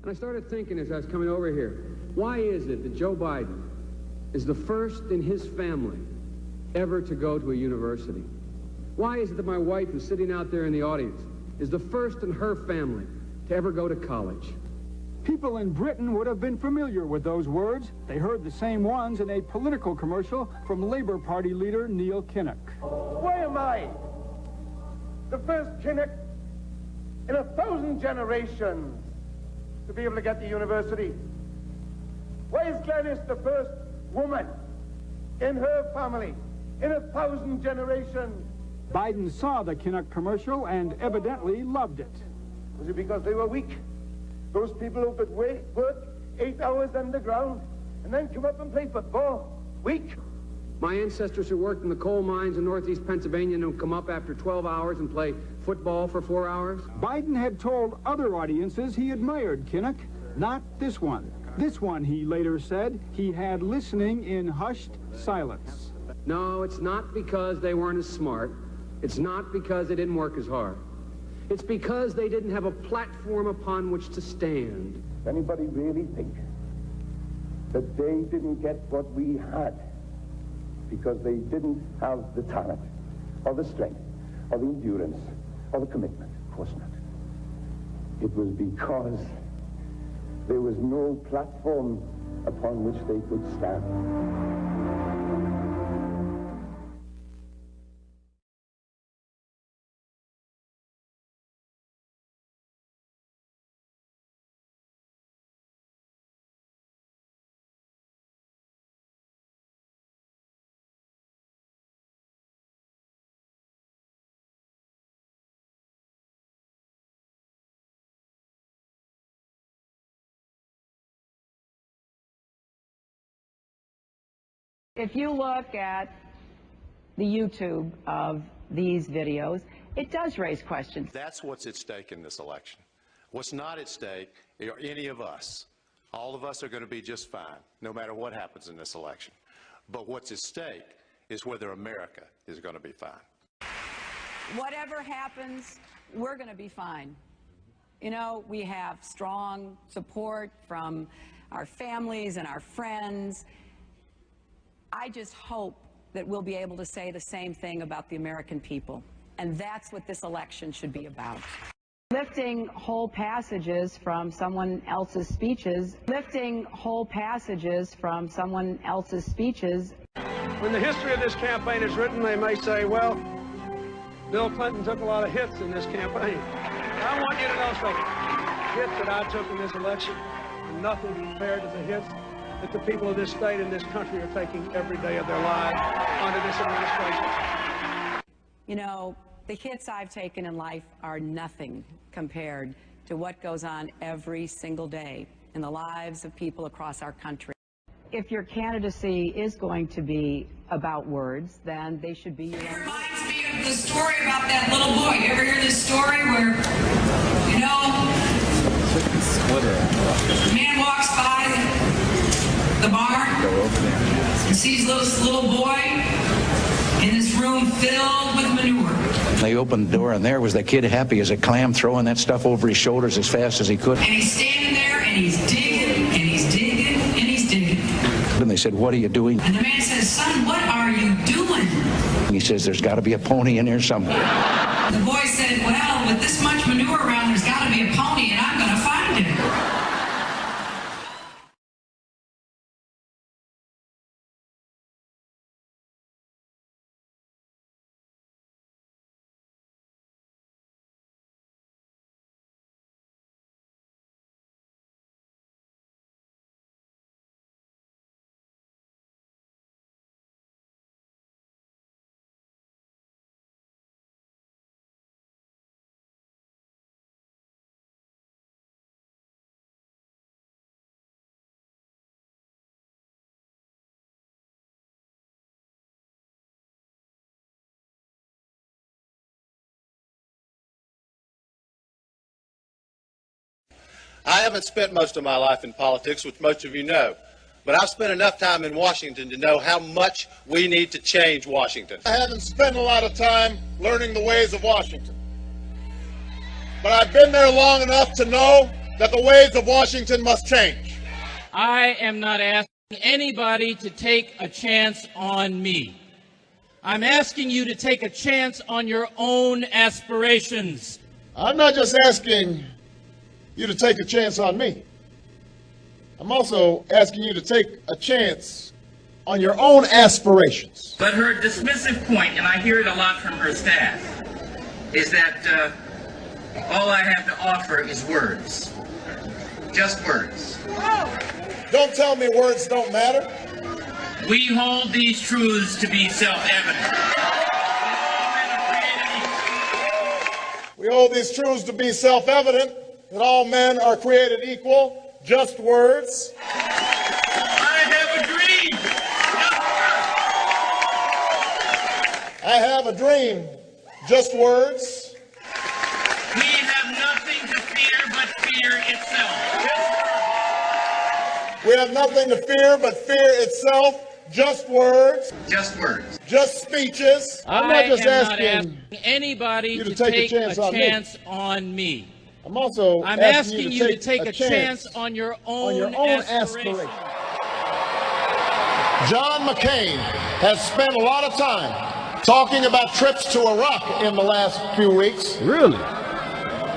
And I started thinking as I was coming over here, why is it that Joe Biden is the first in his family ever to go to a university? Why is it that my wife, who's sitting out there in the audience, is the first in her family to ever go to college? People in Britain would have been familiar with those words. They heard the same ones in a political commercial from Labour Party leader Neil Kinnock. Why am I the first Kinnock in 1,000 generations to be able to get to university? Why is Glenys the first woman in her family in 1,000 generations? Biden saw the Kinnock commercial and evidently loved it. Was it because they were weak? Those people who could work 8 hours underground and then come up and play football? Weak? My ancestors who worked in the coal mines in northeast Pennsylvania and come up after 12 hours and play football for 4 hours? Biden had told other audiences he admired Kinnock, not this one. This one, he later said, he had listening in hushed silence. No, it's not because they weren't as smart. It's not because they didn't work as hard. It's because they didn't have a platform upon which to stand. Does anybody really think that they didn't get what we had because they didn't have the talent, or the strength, or the endurance, or the commitment? Of course not. It was because there was no platform upon which they could stand. If you look at the YouTube of these videos, it does raise questions. That's what's at stake in this election. What's not at stake are any of us. All of us are going to be just fine, no matter what happens in this election. But what's at stake is whether America is going to be fine. Whatever happens, we're going to be fine. You know, we have strong support from our families and our friends. I just hope that we'll be able to say the same thing about the American people. And that's what this election should be about. Lifting whole passages from someone else's speeches. Lifting whole passages from someone else's speeches. When the history of this campaign is written, they may say, well, Bill Clinton took a lot of hits in this campaign. I want you to know something. The hits that I took in this election are nothing compared to the hits that the people of this state and this country are taking every day of their lives under this administration. You know, the hits I've taken in life are nothing compared to what goes on every single day in the lives of people across our country. If your candidacy is going to be about words, then they should be your own. It reminds me of the story about that little boy. You ever hear this story where, you know, the man walks by the barn and sees this little boy in this room filled with manure. They opened the door and there was that kid happy as a clam throwing that stuff over his shoulders as fast as he could. And he's standing there and he's digging and he's digging and he's digging. And they said, "What are you doing?" And the man says, "Son, what are you doing?" And he says, "There's got to be a pony in here somewhere." The boy said, "Well, with this much manure around, there's got to be a pony and I'm going to find him." I haven't spent most of my life in politics, which most of you know, but I've spent enough time in Washington to know how much we need to change Washington. I haven't spent a lot of time learning the ways of Washington, but I've been there long enough to know that the ways of Washington must change. I am not asking anybody to take a chance on me. I'm asking you to take a chance on your own aspirations. I'm not just asking you to take a chance on me. I'm also asking you to take a chance on your own aspirations. But her dismissive point, and I hear it a lot from her staff, is that all I have to offer is words. Just words. Don't tell me words don't matter. We hold these truths to be self-evident. We hold these truths to be self-evident, that all men are created equal. Just words. I have a dream. I have a dream. Just words. We have nothing to fear but fear itself. We have nothing to fear but fear itself. Just words. Just words. Just speeches. I'm not just asking anybody you to take a chance on me. I'm asking you to take a chance on your own aspiration. John McCain has spent a lot of time talking about trips to Iraq in the last few weeks. Really?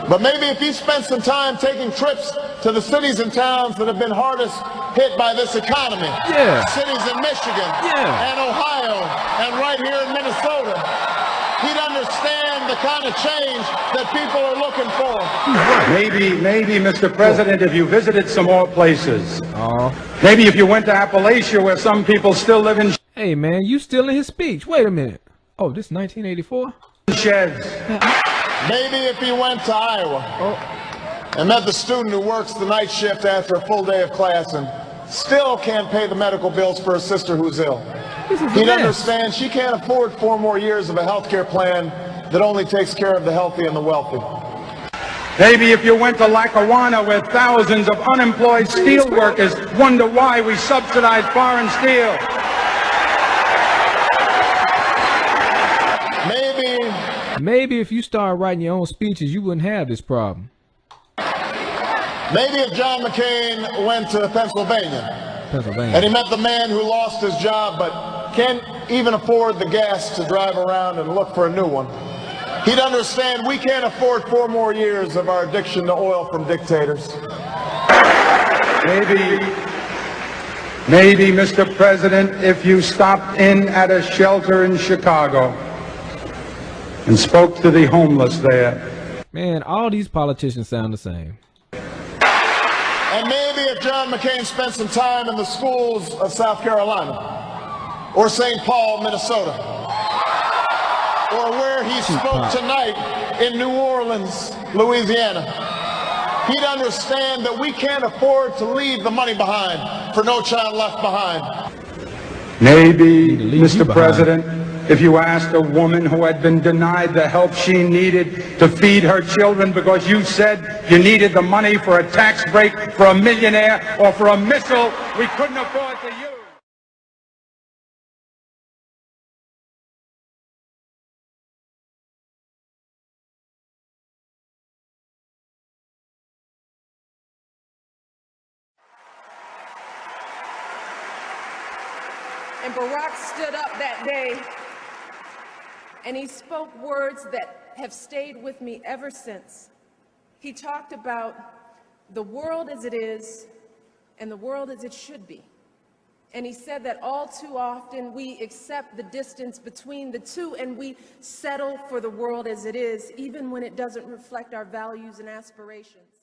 But maybe if he spent some time taking trips to the cities and towns that have been hardest hit by this economy. Yeah. Cities in Michigan and Ohio and right here in Minnesota. He'd understand the kind of change that people are looking for. Maybe, Mr. President, if you visited some more places. Maybe if you went to Appalachia where some people still live in Hey, man, you still in his speech. Wait a minute. Oh, this 1984? sheds. Maybe if he went to Iowa and met the student who works the night shift after a full day of class and still can't pay the medical bills for her sister who's ill. He'd understand she can't afford 4 more years of a health care plan that only takes care of the healthy and the wealthy. Maybe if you went to Lackawanna where thousands of unemployed steel workers wonder why we subsidize foreign steel. Maybe if you start writing your own speeches, you wouldn't have this problem. Maybe if John McCain went to Pennsylvania and he met the man who lost his job but can't even afford the gas to drive around and look for a new one, he'd understand we can't afford 4 more years of our addiction to oil from dictators. Maybe, Mr. President, if you stopped in at a shelter in Chicago and spoke to the homeless there. Man, all these politicians sound the same. And maybe if John McCain spent some time in the schools of South Carolina or St. Paul, Minnesota, or where he spoke tonight in New Orleans, Louisiana, he'd understand that we can't afford to leave the money behind for No Child Left Behind. Maybe, Mr. President, if you asked a woman who had been denied the help she needed to feed her children because you said you needed the money for a tax break for a millionaire or for a missile we couldn't afford to use. And Barack stood up that day and he spoke words that have stayed with me ever since. He talked about the world as it is and the world as it should be. And he said that all too often we accept the distance between the two and we settle for the world as it is, even when it doesn't reflect our values and aspirations.